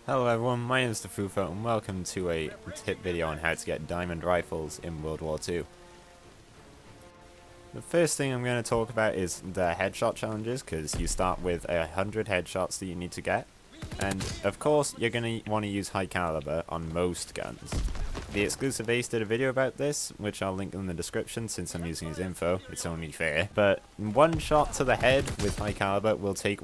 Hello everyone, my name is Tufwfo and welcome to a tip video on how to get diamond rifles in World War II. The first thing I'm going to talk about is the headshot challenges, because you start with 100 headshots that you need to get. And of course you're going to want to use high caliber on most guns. The exclusive Ace did a video about this, which I'll link in the description since I'm using his info, it's only fair. But one shot to the head with high caliber will take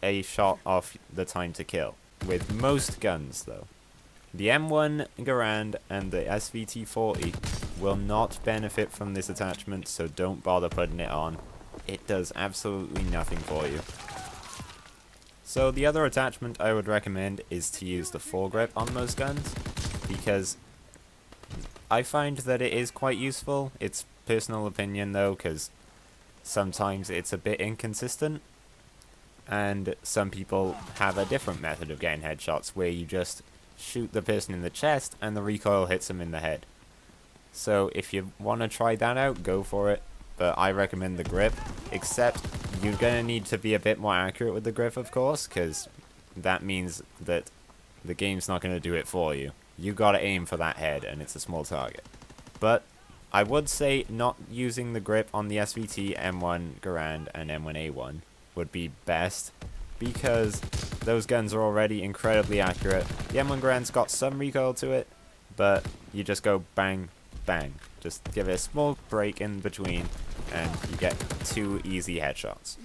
a shot off the time to kill. With most guns though. The M1 Garand and the SVT-40 will not benefit from this attachment, so don't bother putting it on. It does absolutely nothing for you. So the other attachment I would recommend is to use the foregrip on most guns, because I find that it is quite useful. It's personal opinion though, because sometimes it's a bit inconsistent. And some people have a different method of getting headshots where you just shoot the person in the chest and the recoil hits them in the head. So if you want to try that out, go for it. But I recommend the grip, except you're going to need to be a bit more accurate with the grip, of course, because that means that the game's not going to do it for you. You got to aim for that head and it's a small target. But I would say not using the grip on the SVT, M1 Garand and M1A1 would be best, because those guns are already incredibly accurate. The M1 Garand's got some recoil to it, but you just go bang, bang. Just give it a small break in between, and you get 2 easy headshots.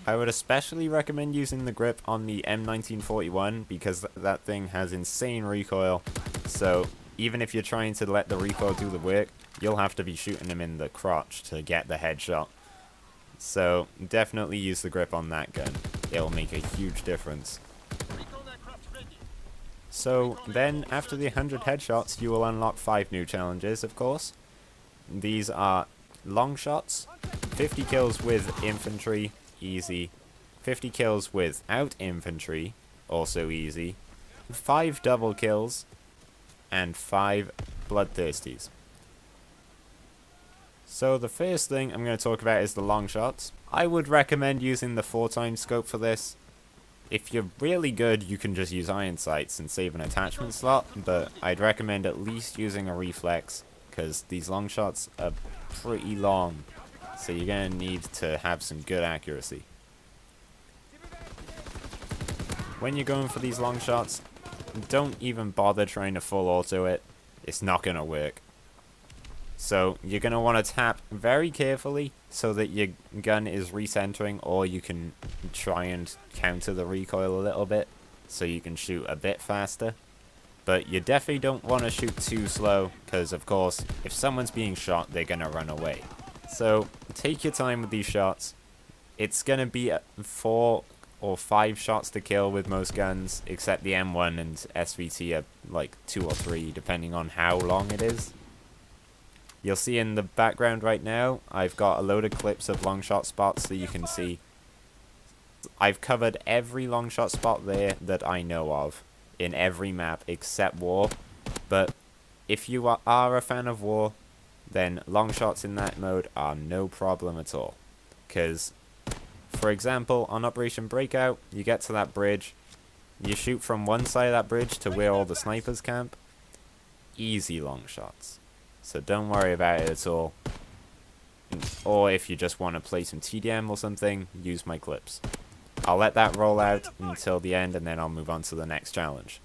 I would especially recommend using the grip on the M1941, because that thing has insane recoil, so even if you're trying to let the recoil do the work, you'll have to be shooting him in the crotch to get the headshot. So definitely use the grip on that gun. It'll make a huge difference. So then after the 100 headshots you will unlock 5 new challenges, of course. These are long shots, 50 kills with infantry, easy. 50 kills without infantry, also easy. 5 double kills and 5 bloodthirsties. So the first thing I'm going to talk about is the long shots. I would recommend using the 4x scope for this. If you're really good, you can just use iron sights and save an attachment slot, but I'd recommend at least using a reflex, because these long shots are pretty long, so you're going to need to have some good accuracy. When you're going for these long shots, don't even bother trying to full auto it. It's not going to work. So you're going to want to tap very carefully so that your gun is recentering, or you can try and counter the recoil a little bit so you can shoot a bit faster. But you definitely don't want to shoot too slow, because of course if someone's being shot they're going to run away. So take your time with these shots. It's going to be 4 or 5 shots to kill with most guns, except the M1 and SVT are like 2 or 3 depending on how long it is. You'll see in the background right now, I've got a load of clips of long shot spots that you can see. I've covered every long shot spot there that I know of in every map except War. But if you are a fan of War, then long shots in that mode are no problem at all. Because, for example, on Operation Breakout, you get to that bridge, you shoot from one side of that bridge to where all the snipers camp. Easy long shots. So don't worry about it at all. Or if you just want to play some TDM or something, use my clips. I'll let that roll out until the end and then I'll move on to the next challenge.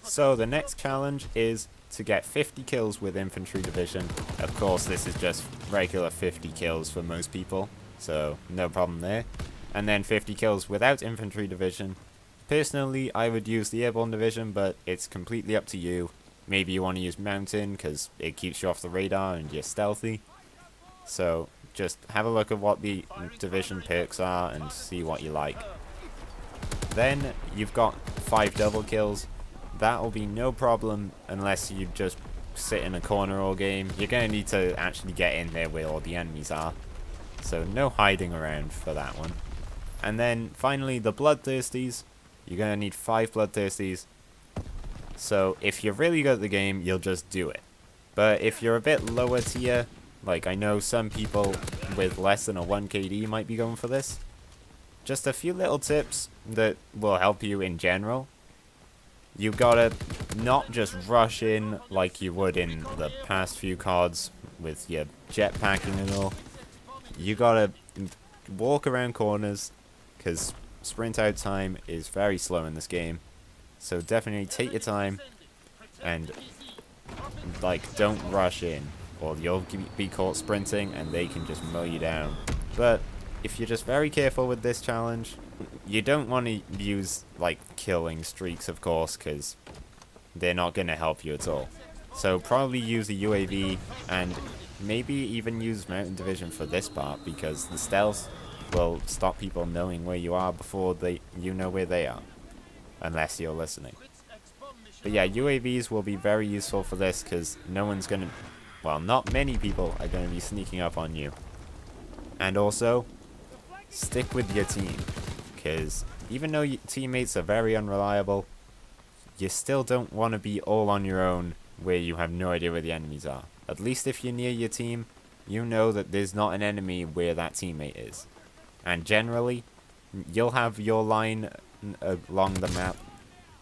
So the next challenge is to get 50 kills with infantry division. Of course this is just regular 50 kills for most people, so no problem there. And then 50 kills without infantry division. Personally I would use the airborne division, but it's completely up to you. Maybe you want to use mountain because it keeps you off the radar and you're stealthy. So just have a look at what the division perks are and see what you like. Then you've got 5 double kills. That will be no problem unless you just sit in a corner all game. You're going to need to actually get in there where all the enemies are. So no hiding around for that one. And then finally the bloodthirsties. You're going to need 5 bloodthirsties. So if you're really good at the game, you'll just do it. But if you're a bit lower tier, like I know some people with less than a 1 KD might be going for this, just a few little tips that will help you in general. You gotta not just rush in like you would in the past few CoDs with your jetpacking and all. You gotta walk around corners, because sprint out time is very slow in this game. So definitely take your time and like don't rush in, or you'll be caught sprinting and they can just mow you down. But if you're just very careful with this challenge, you don't want to use like killing streaks, of course, because they're not going to help you at all. So probably use a UAV and maybe even use Mountain Division for this part, because the stealth will stop people knowing where you are before you know where they are, unless you're listening. But yeah, UAVs will be very useful for this, because no one's going to, well, not many people are going to be sneaking up on you. And also, stick with your team, because even though your teammates are very unreliable, you still don't want to be all on your own where you have no idea where the enemies are. At least if you're near your team, you know that there's not an enemy where that teammate is. And generally, you'll have your line along the map.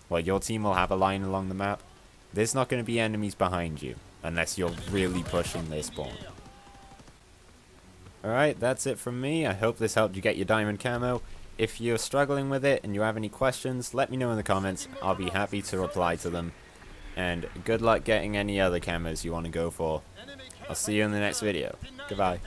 Well, your team will have a line along the map. There's not going to be enemies behind you, unless you're really pushing their spawn. Alright, that's it from me. I hope this helped you get your diamond camo. If you're struggling with it and you have any questions, let me know in the comments. I'll be happy to reply to them. And good luck getting any other camos you want to go for. I'll see you in the next video. Goodbye.